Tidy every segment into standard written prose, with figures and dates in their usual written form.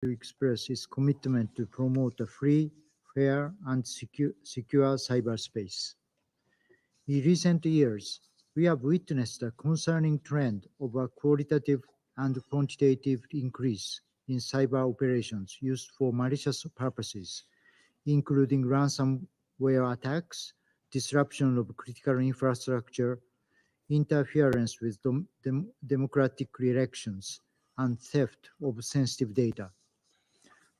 to express its commitment to promote a free, fair, and secure cyberspace. In recent years, we have witnessed a concerning trend of a qualitative and quantitative increase in cyber operations used for malicious purposes, including ransomware attacks, disruption of critical infrastructure, interference with democratic elections, and theft of sensitive data.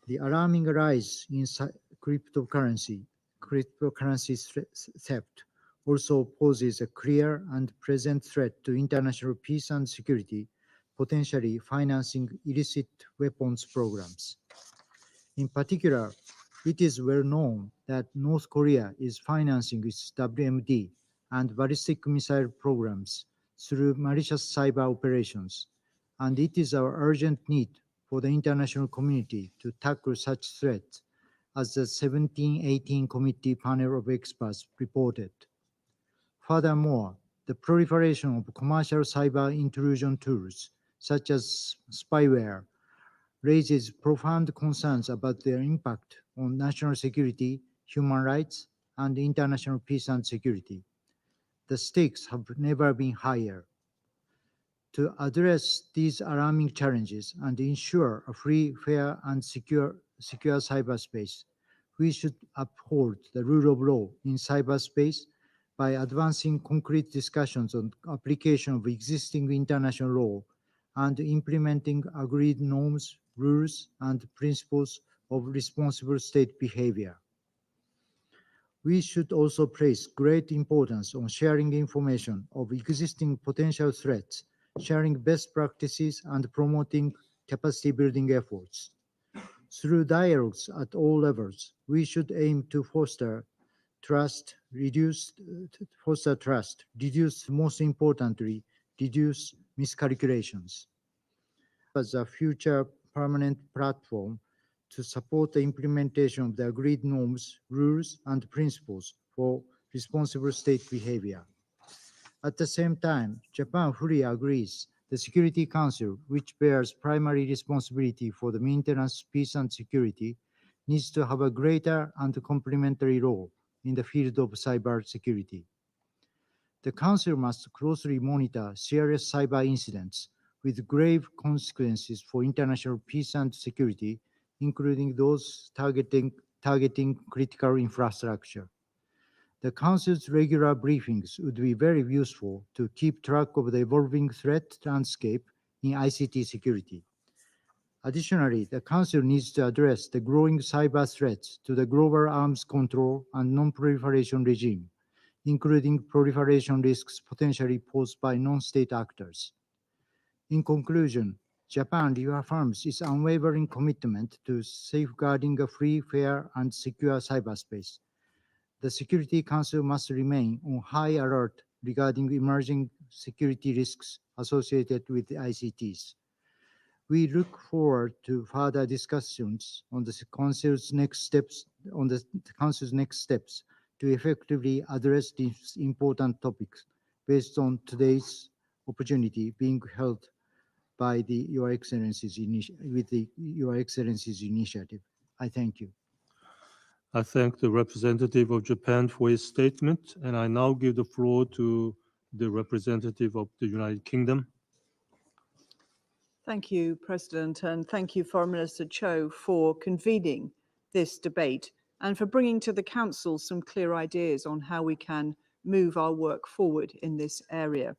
The alarming rise in cryptocurrency theft also poses a clear and present threat to international peace and security, potentially financing illicit weapons programs. In particular, it is well known that North Korea is financing its WMD and ballistic missile programs through malicious cyber operations, and it is our urgent need for the international community to tackle such threats, as the 1718 Committee panel of experts reported. Furthermore, the proliferation of commercial cyber intrusion tools, such as spyware, raises profound concerns about their impact on national security, human rights, and international peace and security. The stakes have never been higher. To address these alarming challenges and ensure a free, fair, and secure cyberspace, we should uphold the rule of law in cyberspace by advancing concrete discussions on application of existing international law and implementing agreed norms, rules, and principles of responsible state behavior. We should also place great importance on sharing information of existing potential threats, sharing best practices, and promoting capacity building efforts. Through dialogues at all levels, we should aim to foster trust, reduce, most importantly, reduce miscalculations. As a future permanent platform to support the implementation of the agreed norms, rules, and principles for responsible state behavior. At the same time, Japan fully agrees the Security Council, which bears primary responsibility for the maintenance, peace, and security, needs to have a greater and complementary role in the field of cybersecurity. The Council must closely monitor serious cyber incidents with grave consequences for international peace and security, including those targeting critical infrastructure. The Council's regular briefings would be very useful to keep track of the evolving threat landscape in ICT security. Additionally, the Council needs to address the growing cyber threats to the global arms control and non-proliferation regime, including proliferation risks potentially posed by non-state actors. In conclusion, Japan reaffirms its unwavering commitment to safeguarding a free, fair, and secure cyberspace. The Security Council must remain on high alert regarding emerging security risks associated with the ICTs. We look forward to further discussions on the Council's next steps to effectively address these important topics based on today's opportunity being held by Your Excellency's initiative. I thank you. I thank the representative of Japan for his statement, and I now give the floor to the representative of the United Kingdom. Thank you, President, and thank you, Foreign Minister Cho, for convening this debate and for bringing to the Council some clear ideas on how we can move our work forward in this area.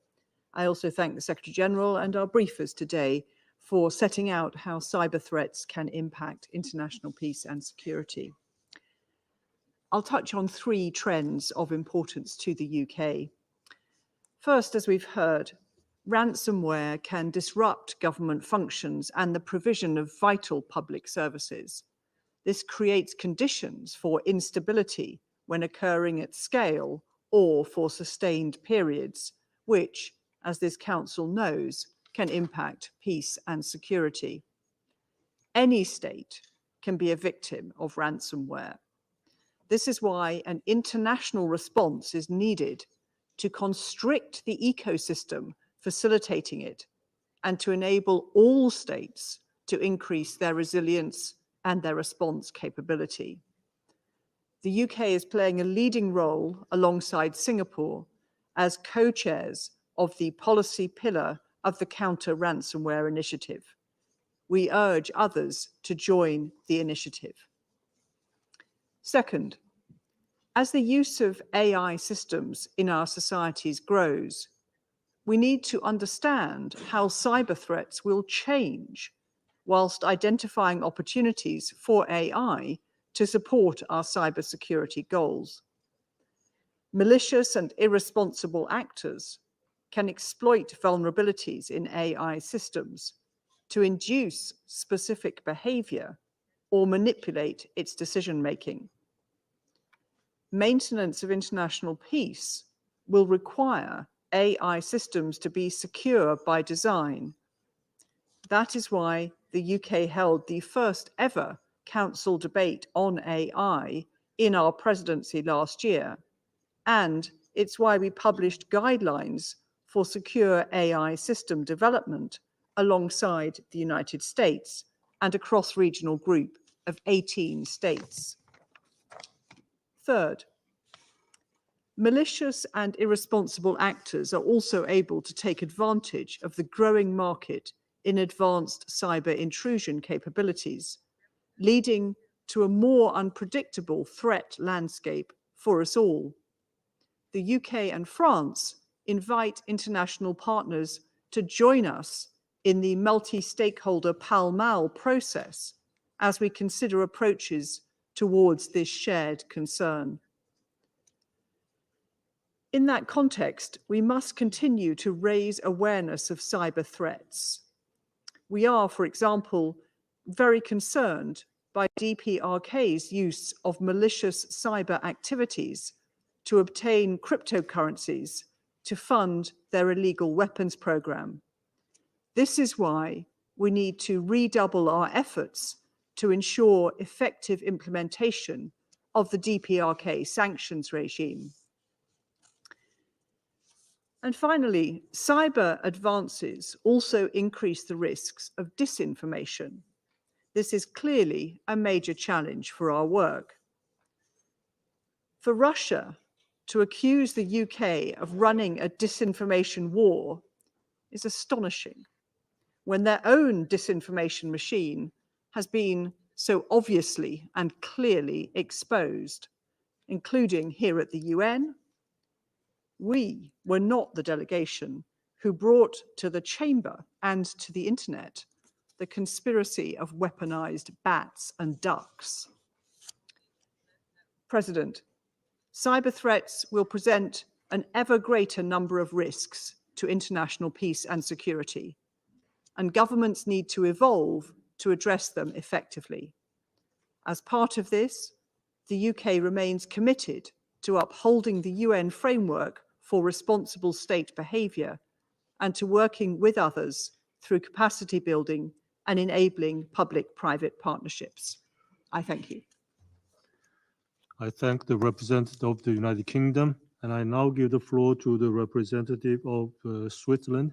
I also thank the Secretary General and our briefers today for setting out how cyber threats can impact international peace and security. I'll touch on three trends of importance to the UK. First, as we've heard, ransomware can disrupt government functions and the provision of vital public services. This creates conditions for instability when occurring at scale or for sustained periods, which, as this Council knows, can impact peace and security. Any state can be a victim of ransomware. This is why an international response is needed to constrict the ecosystem facilitating it and to enable all states to increase their resilience and their response capability. The UK is playing a leading role alongside Singapore as co-chairs of the policy pillar of the counter-ransomware initiative. We urge others to join the initiative. Second, as the use of AI systems in our societies grows, we need to understand how cyber threats will change whilst identifying opportunities for AI to support our cybersecurity goals. Malicious and irresponsible actors can exploit vulnerabilities in AI systems to induce specific behavior or manipulate its decision-making. Maintenance of international peace will require AI systems to be secure by design. That is why the UK held the first ever Council debate on AI in our presidency last year, and it's why we published guidelines for secure AI system development alongside the United States and a cross-regional group of 18 states. Third, malicious and irresponsible actors are also able to take advantage of the growing market in advanced cyber intrusion capabilities, leading to a more unpredictable threat landscape for us all. The UK and France invite international partners to join us in the multi-stakeholder paramount process as we consider approaches towards this shared concern. In that context, we must continue to raise awareness of cyber threats. We are, for example, very concerned by DPRK's use of malicious cyber activities to obtain cryptocurrencies to fund their illegal weapons program. This is why we need to redouble our efforts to ensure effective implementation of the DPRK sanctions regime. And finally, cyber advances also increase the risks of disinformation. This is clearly a major challenge for our work. For Russia to accuse the UK of running a disinformation war is astonishing, when their own disinformation machine has been so obviously and clearly exposed, including here at the UN. We were not the delegation who brought to the chamber and to the internet the conspiracy of weaponized bats and ducks. President, cyber threats will present an ever greater number of risks to international peace and security, and governments need to evolve to address them effectively. As part of this, the UK remains committed to upholding the UN framework for responsible state behaviour and to working with others through capacity building and enabling public-private partnerships. I thank you. I thank the representative of the United Kingdom, and I now give the floor to the representative of Switzerland.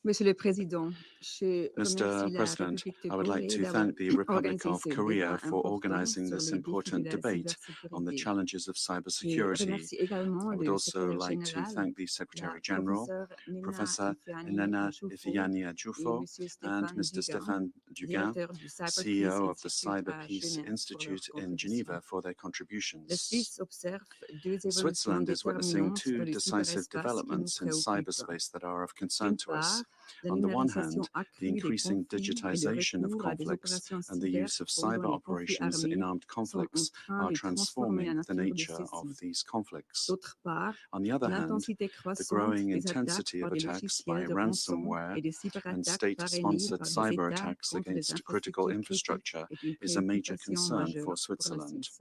Monsieur le Président, je Mr. remercie la President, République de I would like Corée to d'avoir thank the Republic organisé of ce Korea débat for important organizing sur this les défis important de la debate on the cybersécurité. challenges of Je cybersecurity. remercie également I would le also secrétaire like to général, thank the la Secretary General, professeure Professor Nena Enena Ifeanyi et Jufo, Monsieur and Stéphane Mr. Dugan, Stéphane Dugan, directeur du Cyber Peace CEO of the Institute Cyber à Peace Genève, pour leur Institute in contribution. Geneva, for their La contributions. Suisse observe deux évolutions Switzerland is witnessing déterminantes two dans le decisive cyberespace qui nous developments in préoccupent. cyberspace that are of concern D'une to us. part, On the one numérisation hand, the accrue des increasing conflits et le digitization of recours à des conflicts opérations and the cyber use of pendant cyber les conflits operations in armés armed sont en conflicts train are de transformer la transforming the nature de nature of ceux-ci. these conflicts. D'autre part, On the other hand, l'intensité the croissante growing des attaques intensity par of des attacks by logiciels de rançon ransomware et des and cyberattaques parrainées state-sponsored par des cyber États attacks contre les against critical infrastructures critiques infrastructure est une is a major préoccupation concern majeure for pour la Switzerland. Suisse.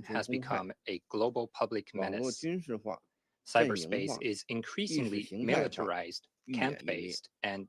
全球 has 公害、 become a global public 网络 menace. 军事化、阵营 Cyberspace 化、 is 意识 increasingly 形态化 militarized, 愈演愈烈。 camp-based, and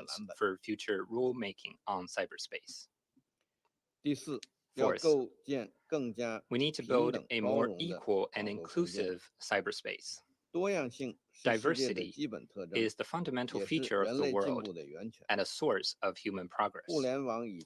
blueprints 蓝本。 for future rulemaking on cyberspace. 第四，要 Fourth, 构建更加 we need to 平 build 等 a 包 more 容的 equal and 网络空间。 inclusive cyberspace. 多样性是世界的 Diversity 基本特征， is the fundamental 也是 feature of 人 the 类进 world 步的源泉。 and a source of human 互 progress. 联网以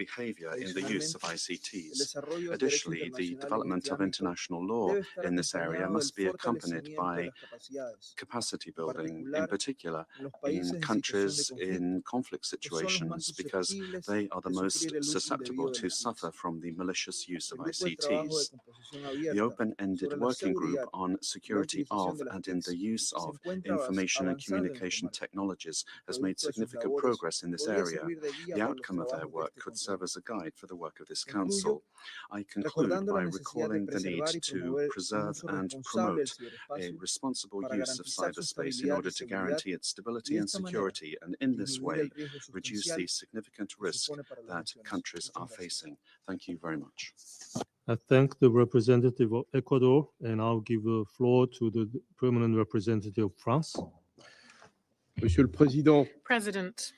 behavior in the use of El ICTs. desarrollo del derecho Additionally, the internacional development of islámico international law debe estar in this area acompañado must del be accompanied fortalecimiento de by las capacidades, capacity building, in particular particular en los in países en situación de countries conflicto, in conflict situations because they are the most susceptible to suffer from the malicious use of ICTs. The open-ended working group on security of and in the use of information and communication technologies has made significant progress in this area. The outcome of their work could serve as a guide for the work of this Council. I conclude by recalling the need to preserve and promote a responsible use of cyberspace in order to guarantee its stability and security, and in this way, reduce the significant risk that countries are facing. Thank you very much. I thank the representative of Ecuador, and I'll give the floor to the permanent representative of France. Monsieur le Président, President,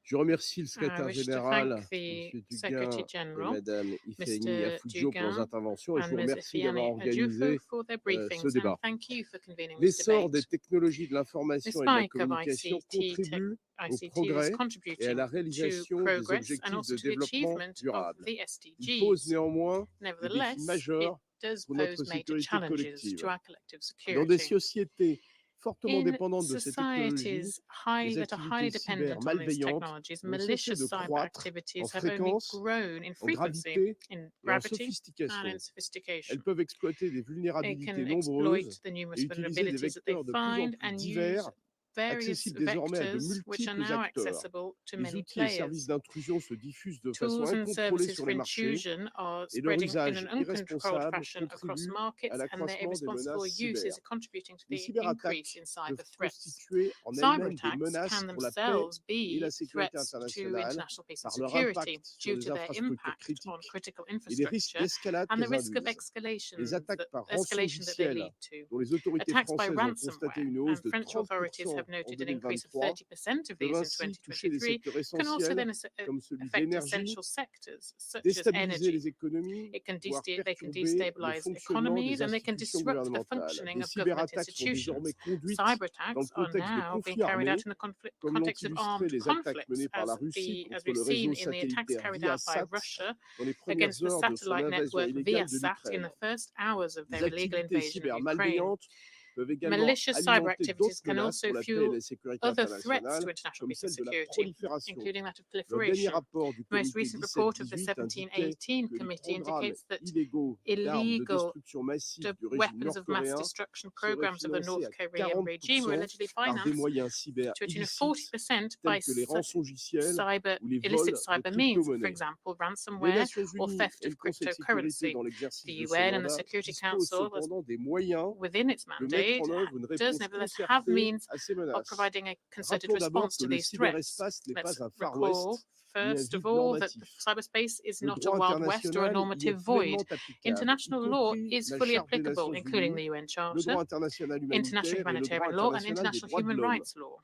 je remercie le I secrétaire wish to général, thank the M. Secretary Duguin et General, Mme Ifeanyi Mr. Afudjo pour leurs Duguin interventions et je and vous Ms. remercie d'avoir Ifeanyi organisé Ajufo for their ce briefings, débat. and thank you for convening this L'essor des debate. technologies de l'information The et de la spike of communication contribue au ICT is progrès et à contributing la to réalisation des progress and objectifs also de to the développement achievement of durable. the Il pose SDGs. néanmoins des défis Nevertheless, it majeurs does pour notre pose major sécurité challenges collective. to our collective Dans des security. sociétés fortement In dépendantes de ces technologies, societies les that are highly activités cyber dependent on these malveillantes technologies, n'ont cessé malicious de cyber croître en activities have only fréquence, grown in en frequency, gravité in et en gravity, and sophistication. in sophistication. Elles peuvent exploiter des They vulnérabilités can nombreuses exploit the numerous et utiliser des vulnerabilities that they vecteurs de plus en find plus and use divers, various accessibles désormais à de vectors which are multiples now acteurs. accessible to Les many outils et services players. d'intrusion se diffusent de façon Tools and incontrôlée services sur for les marchés intrusion are et leur spreading in usage an uncontrolled irresponsable fashion across contribue à markets, and their l'accroissement des irresponsible menaces use cyber. is contributing to Les the cyberattaques increase in cyber peuvent threats. constituer en Cyber elles-mêmes des attacks menaces can pour la paix themselves et be la sécurité threats to internationale international peace and par leur security impact sur due les to their infrastructures impact on critiques critical et les risques infrastructure d'escalade and the qu'elles risk of induisent. escalation, Les attaques par escalation that they rançongiciel, lead to. dont les autorités Attacks by françaises ont constaté ransomware, une and hausse de French authorities 30% have en noted an increase of 2023, 30% of peuvent these in ainsi toucher des 2023, secteurs can also then essentiels comme celui de affect l'énergie, essential sectors such as déstabiliser energy. les économies, It can voire they can perturber le destabilize fonctionnement economies des and they can institutions disrupt the gouvernementales. functioning Des of government cyberattaques sont institutions. désormais conduites Cyber dans le attacks are contexte de now being conflits carried armés, out in the comme l'ont context of illustré armed les attaques conflicts, menées par la Russie as contre we've le seen réseau in the attacks satellitaire carried out by Viasat Russia dans les against premières the heures de son satellite invasion network illégale de Viasat in l'Ukraine. the first hours of Les their illegal activités invasion of cyber Ukraine. malveillantes peuvent également Malicious cyber alimenter activities d'autres can menaces also pour la paix et fuel la sécurité other threats to internationale, international comme peace and celle de la security, prolifération. including that of Le dernier proliferation. rapport du The most comité recent report of the 17-18 indiquait 1718 que les committee programmes indicates that illégaux d'armes de illegal destruction massive du régime weapons of mass nord-coréen destruction seraient programs of the financés North à Korean regime were 40% allegedly par des financed moyens cyber to a tune of illicites 40% by tels que les rançongiciels cyber ou les illicit vols de cyber means, for crypto-monnaies. example, Les ransomware Nations or Unies theft et of le Conseil de sécurité cryptocurrency. dans l'exercice The de ce UN and the mandat Security disposent Council, cependant des moyens within its de mettre mandate, en œuvre une does réponse nevertheless have concertée means à ces of menaces. providing a concerted Rappelons d'abord response que to le these threats. cyberespace n'est Let's pas un Far recall, West ni un first of vide all, that the normatif. cyberspace is Le not a droit Wild West or a international y est normative pleinement void. applicable, y International law compris is la fully Charte des applicable, Nations including the Unies, UN le Charter, droit international international humanitaire et le droit humanitarian law, and international des international droits de human l'homme. rights law.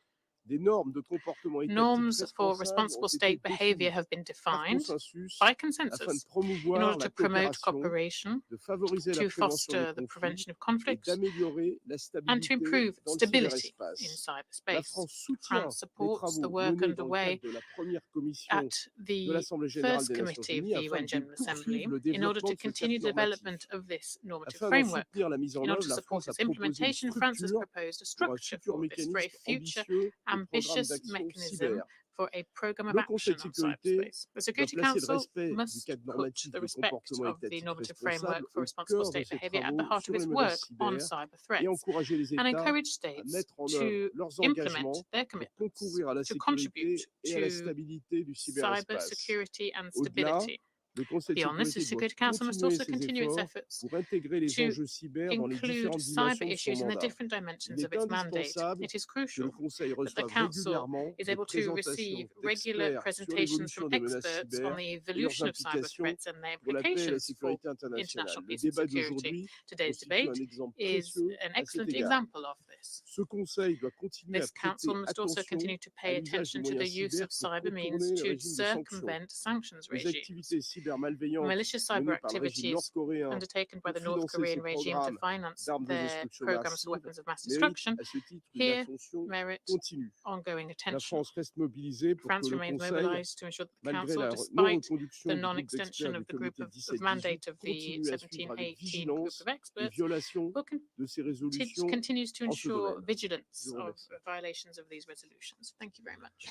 Des normes de comportement étatique Norms for responsables ont responsible été state behavior définies have been par defined consensus by afin de consensus in promouvoir order la to promote coopération, cooperation, de favoriser la to prévention foster des the conflits prevention of et conflicts, d'améliorer la and to stabilité improve dans le stability in cyberespace. La cyberspace. France soutient France les supports the travaux work menés dans le underway cadre de la première commission at de the l'Assemblée générale first des Nations committee of Unies the afin UN de General Assembly poursuivre le in order développement to de ce continue cadre the development normatif. of this normative Afin d'en framework. soutenir la mise en In order œuvre, to la support France a its proposé une implementation, France has structure proposed a pour un structure futur for this, for a mécanisme future ambitieux de programme ambitious d'action mechanism cyber. for a program of Le Conseil action de on sécurité cyberspace. The doit Security placer le Council respect du must cadre put normatif the de respect comportement of the étatique normative responsable framework for au responsible cœur de state ses behavior at the travaux heart sur of les its menaces work on cyber cyber et threats, encourager les and États encourage à states mettre en to œuvre leurs implement engagements their pour commitments concourir à la to sécurité contribute et à la to stabilité du cyber cyberespace. security and Au-delà, stability. le Conseil de Beyond this, the sécurité doit Security Council must continuer also ses continue its efforts efforts pour intégrer les to enjeux cyber dans les include différentes cyber dimensions de son issues in the mandat. different Il dimensions est of its mandate. indispensable It is que le crucial Conseil that the reçoive Council régulièrement is des able to présentations receive regular d'experts sur presentations l'évolution from des menaces experts on cyber the et leurs evolution of cyber implications threats and their pour la paix et la implications for sécurité internationale. international Le peace and débat security. d'aujourd'hui Today's constitue debate un exemple is précieux an à cet excellent égard. example of this. Ce Conseil doit continuer à This Council prêter must also attention continue to à pay l'usage des attention to the moyens use cyber of pour cyber means contourner le to régime de sanctions. circumvent sanctions Les regimes. activités malicious cyber menés par le régime activities nord-coréen undertaken by pour the North financer Korean ses regime to programmes finance d'armes de their destruction programs for massive weapons of mass méritent destruction à ce titre une here attention merit continue. ongoing La attention. France reste mobilisée pour que France le remains Conseil, mobilized to ensure that the malgré Council, la despite non-reconduction the du groupe non-extension d'experts of du the group comité of 17-18, mandate of the continue à suivre avec 17-18 group vigilance of les experts, violations will de ces résolutions continues to en ce ensure domaine. vigilance Je vous of remercie. violations of these resolutions. Thank you very much.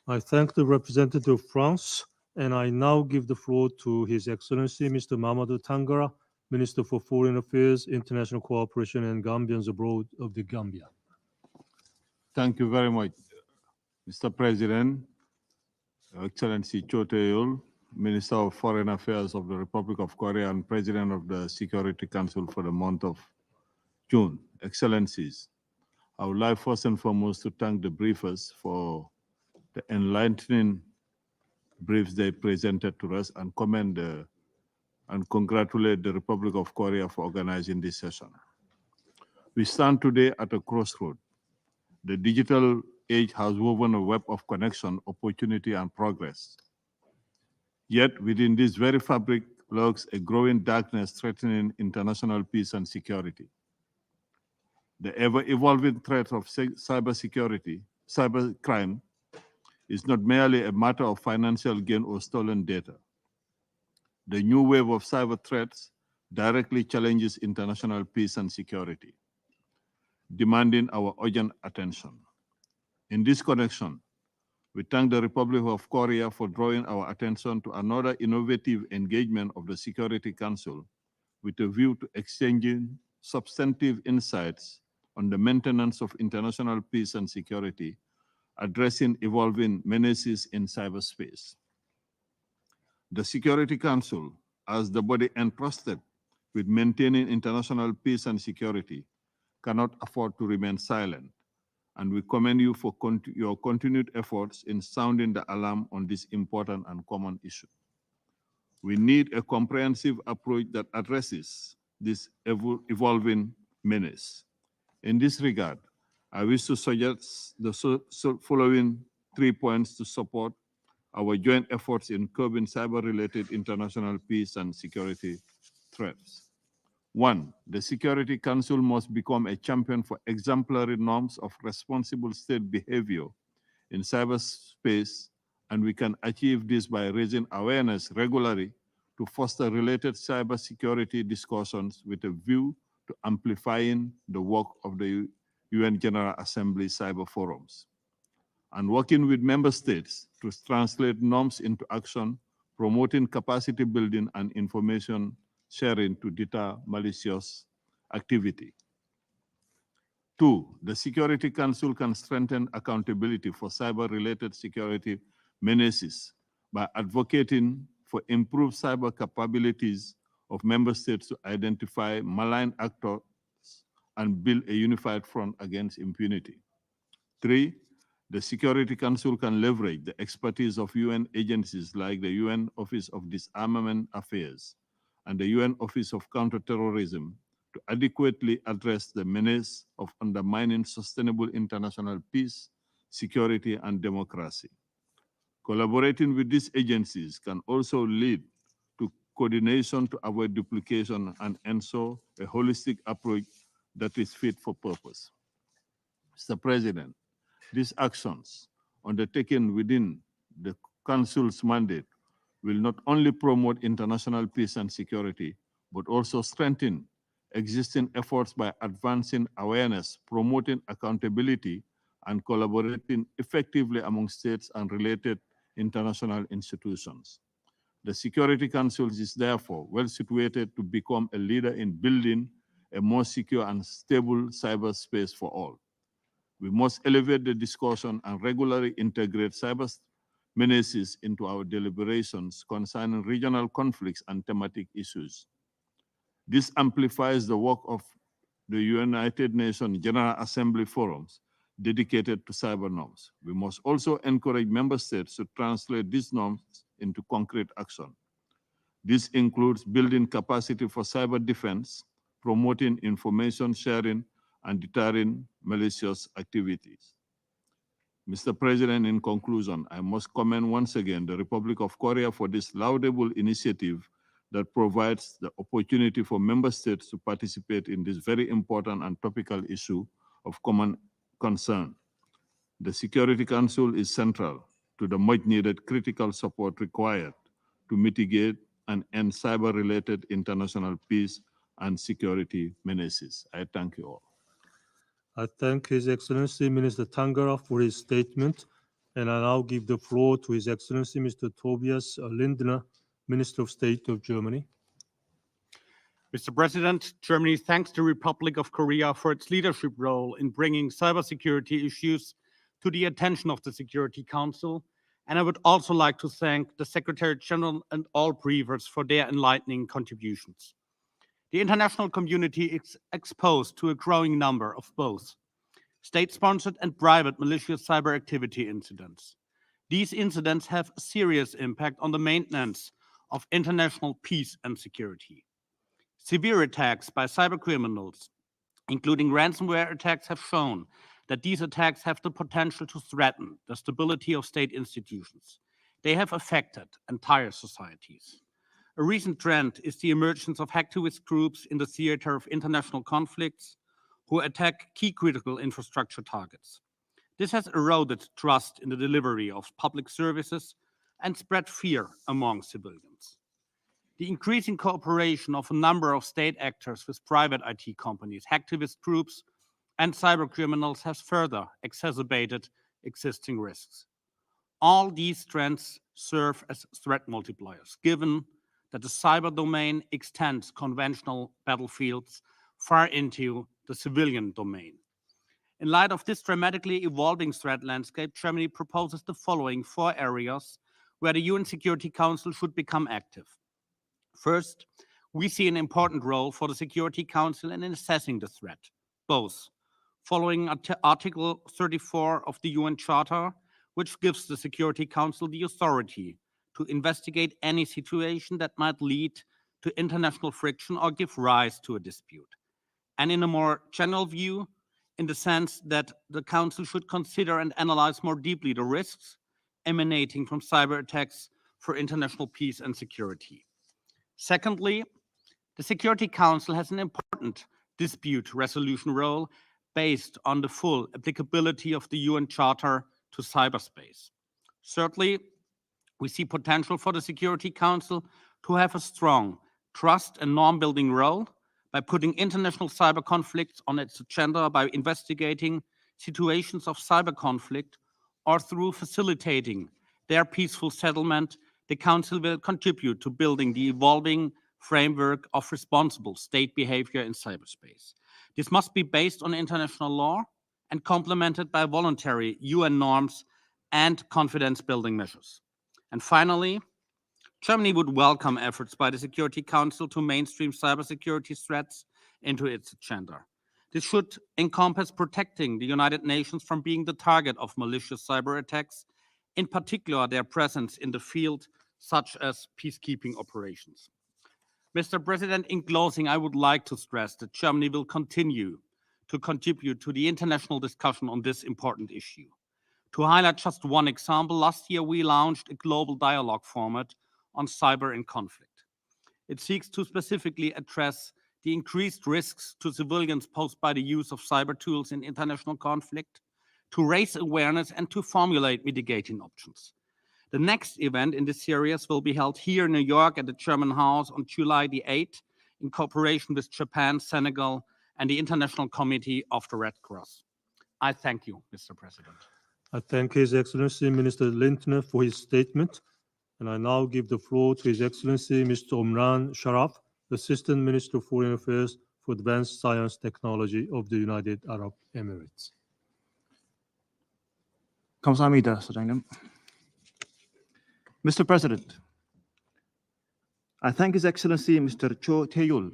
I thank the representative of France, and I now give the floor to His Excellency Mr. Mamadou Tangara, Minister for Foreign Affairs, International Cooperation, and Gambians Abroad of the Gambia. Thank you very much, Mr. President, Excellency Cho Tae-yul, Minister of Foreign Affairs of the Republic of Korea and President of the Security Council for the month of June. Excellencies, I would like first and foremost to thank the briefers for the enlightening briefs they presented to us and commend and congratulate the Republic of Korea for organizing this session. We stand today at a crossroad. The digital age has woven a web of connection, opportunity, and progress. Yet within this very fabric lurks a growing darkness threatening international peace and security. The ever-evolving threat of cybersecurity, cybercrime, is not merely a matter of financial gain or stolen data. The new wave of cyber threats directly challenges international peace and security, demanding our urgent attention. In this connection, we thank the Republic of Korea for drawing our attention to another innovative engagement of the Security Council with a view to exchanging substantive insights on the maintenance of international peace and security, addressing evolving menaces in cyberspace. The Security Council, as the body entrusted with maintaining international peace and security, cannot afford to remain silent, and we commend you for your continued efforts in sounding the alarm on this important and common issue. We need a comprehensive approach that addresses this evolving menace. In this regard, I wish to suggest the following 3 points to support our joint efforts in curbing cyber-related international peace and security threats. 1, the Security Council must become a champion for exemplary norms of responsible state behavior in cyberspace, and we can achieve this by raising awareness regularly to foster related cybersecurity discussions with a view to amplifying the work of the UN General Assembly cyber forums, and working with member states to translate norms into action, promoting capacity building and information sharing to deter malicious activity. 2, the Security Council can strengthen accountability for cyber-related security menaces by advocating for improved cyber capabilities of member states to identify malign actors and build a unified front against impunity. 3, the Security Council can leverage the expertise of UN agencies like the UN Office of Disarmament Affairs and the UN Office of Counterterrorism to adequately address the menace of undermining sustainable international peace, security, and democracy. Collaborating with these agencies can also lead to coordination to avoid duplication and ensure a holistic approach that is fit for purpose. Mr. President, these actions undertaken within the Council's mandate will not only promote international peace and security, but also strengthen existing efforts by advancing awareness, promoting accountability, and collaborating effectively among states and related international institutions. The Security Council is therefore well situated to become a leader in building a more secure and stable cyberspace for all. We must elevate the discussion and regularly integrate cyber menaces into our deliberations concerning regional conflicts and thematic issues. This amplifies the work of the United Nations General Assembly forums dedicated to cyber norms. We must also encourage member states to translate these norms into concrete action. This includes building capacity for cyber defense, promoting information sharing, and deterring malicious activities. Mr. President, in conclusion, I must commend once again the Republic of Korea for this laudable initiative that provides the opportunity for member states to participate in this very important and topical issue of common concern. The Security Council is central to the much-needed critical support required to mitigate and end cyber-related international peace and security menaces. I thank you all. I thank His Excellency Minister Tangara for his statement, and I now give the floor to His Excellency Mr. Tobias Lindner, Minister of State of Germany. Mr. President, Germany thanks the Republic of Korea for its leadership role in bringing cybersecurity issues to the attention of the Security Council, and I would also like to thank the Secretary General and all briefers for their enlightening contributions. The international community is exposed to a growing number of both state-sponsored and private malicious cyber activity incidents. These incidents have a serious impact on the maintenance of international peace and security. Severe attacks by cybercriminals, including ransomware attacks, have shown that these attacks have the potential to threaten the stability of state institutions. They have affected entire societies. A recent trend is the emergence of hacktivist groups in the theater of international conflicts who attack key critical infrastructure targets. This has eroded trust in the delivery of public services and spread fear among civilians. The increasing cooperation of a number of state actors with private IT companies, hacktivist groups, and cybercriminals has further exacerbated existing risks. All these trends serve as threat multipliers, given that the cyber domain extends conventional battlefields far into the civilian domain. In light of this dramatically evolving threat landscape, Germany proposes the following 4 areas where the UN Security Council should become active. First, we see an important role for the Security Council in assessing the threat, both following Article 34 of the UN Charter, which gives the Security Council the authority to investigate any situation that might lead to international friction or give rise to a dispute. And in a more general view, in the sense that the Council should consider and analyze more deeply the risks emanating from cyber attacks for international peace and security. Secondly, the Security Council has an important dispute resolution role based on the full applicability of the UN Charter to cyberspace. Thirdly, we see potential for the Security Council to have a strong trust and norm-building role by putting international cyber conflicts on its agenda by investigating situations of cyber conflict or through facilitating their peaceful settlement. The Council will contribute to building the evolving framework of responsible state behavior in cyberspace. This must be based on international law and complemented by voluntary UN norms and confidence-building measures. And finally, Germany would welcome efforts by the Security Council to mainstream cybersecurity threats into its agenda. This should encompass protecting the United Nations from being the target of malicious cyber attacks, in particular their presence in the field, such as peacekeeping operations. Mr. President, in closing, I would like to stress that Germany will continue to contribute to the international discussion on this important issue. To highlight just one example, last year we launched a global dialogue format on cyber and conflict. It seeks to specifically address the increased risks to civilians posed by the use of cyber tools in international conflict, to raise awareness and to formulate mitigating options. The next event in this series will be held here in New York at the German House on July the 8th in cooperation with Japan, Senegal, and the International Committee of the Red Cross. I thank you, Mr. President. I thank His Excellency Minister Lindner for his statement, and I now give the floor to His Excellency Mr. Omran Sharaf, Assistant Minister of Foreign Affairs for Advanced Science Technology of the United Arab Emirates. 감사합니다, 소장님. Mr. President, I thank His Excellency Mr. Cho Tae-yul,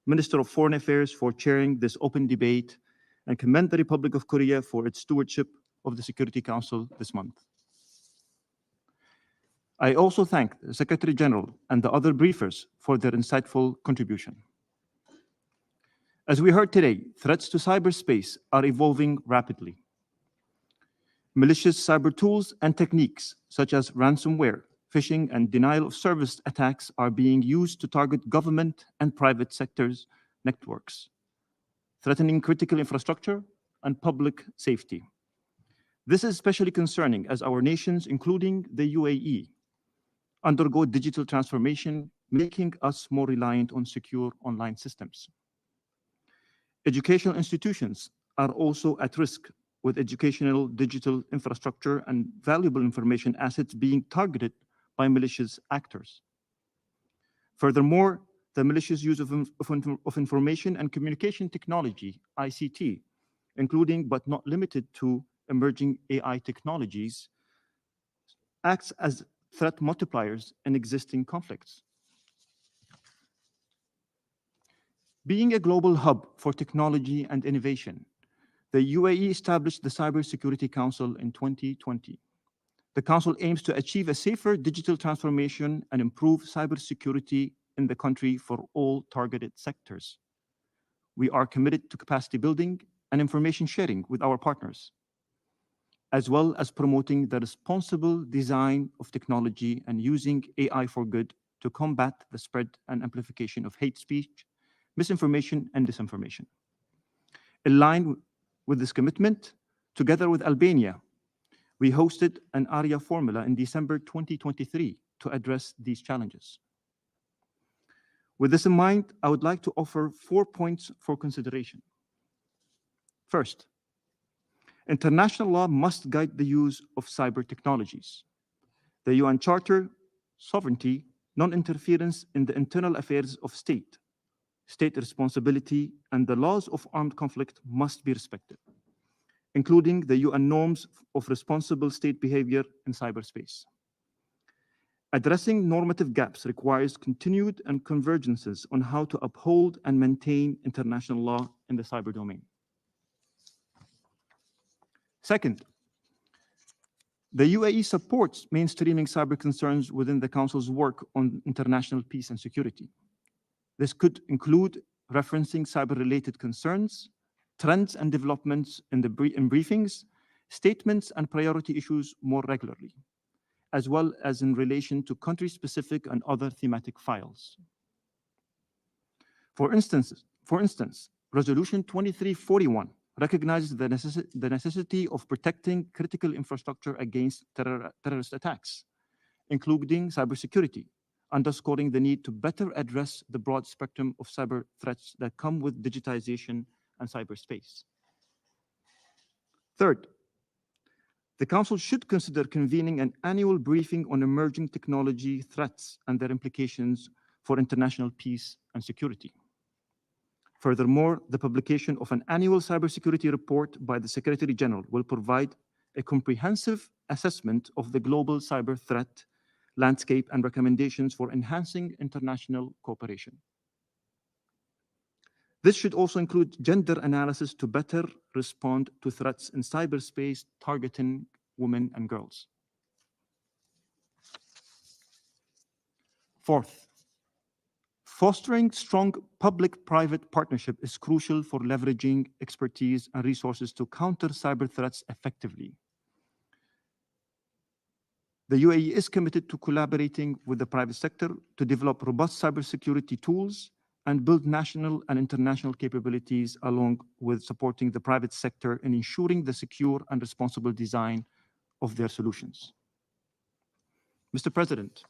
Minister of Foreign Affairs, for chairing this open debate and commend the Republic of Korea for its stewardship of the Security Council this month. I also thank the Secretary General and the other briefers for their insightful contribution. As we heard today, threats to cyberspace are evolving rapidly. malicious cyber tools and techniques such as ransomware, phishing, and denial of service attacks are being used to target government and private sectors networks, threatening critical infrastructure and public safety. This is especially concerning as our nations, including the UAE, undergo digital transformation, making us more reliant on secure online systems. Educational institutions are also at risk, with educational digital infrastructure and valuable information assets being targeted by malicious actors. Furthermore, the malicious use of information and communication technology, ICT, including but not limited to emerging AI technologies, acts as threat multipliers in existing conflicts. Being a global hub for technology and innovation, the UAE established the Cybersecurity Council in 2020. The Council aims to achieve a safer digital transformation and improve cybersecurity in the country for all targeted sectors. We are committed to capacity building and information sharing with our partners, as well as promoting the responsible design of technology and using AI for good to combat the spread and amplification of hate speech, misinformation, and disinformation. In line with this commitment, together with Albania, we hosted an ARIA formula in December 2023 to address these challenges. With this in mind, I would like to offer 4 points for consideration. First, international law must guide the use of cyber technologies. The UN Charter, sovereignty, non-interference in the internal affairs of state responsibility, and the laws of armed conflict must be respected, including the UN norms of responsible state behavior in cyberspace. Addressing normative gaps requires continued and convergences on how to uphold and maintain international law in the cyber domain. Second, the UAE supports mainstreaming cyber concerns within the Council's work on international peace and security. This could include referencing cyber-related concerns, trends and developments in briefings, statements, and priority issues more regularly, as well as in relation to country-specific and other thematic files. For instance, Resolution 2341 recognizes the necessity of protecting critical infrastructure against terrorist attacks, including cybersecurity, underscoring the need to better address the broad spectrum of cyber threats that come with digitization and cyberspace. Third, the Council should consider convening an annual briefing on emerging technology threats and their implications for international peace and security. Furthermore, the publication of an annual cybersecurity report by the Secretary General will provide a comprehensive assessment of the global cyber threat landscape and recommendations for enhancing international cooperation. This should also include gender analysis to better respond to threats in cyberspace targeting women and girls. Fourth, fostering strong public-private partnership is crucial for leveraging expertise and resources to counter cyber threats effectively. The UAE is committed to collaborating with the private sector to develop robust cybersecurity tools and build national and international capabilities, along with supporting the private sector in ensuring the secure and responsible design of their solutions. Mr. President,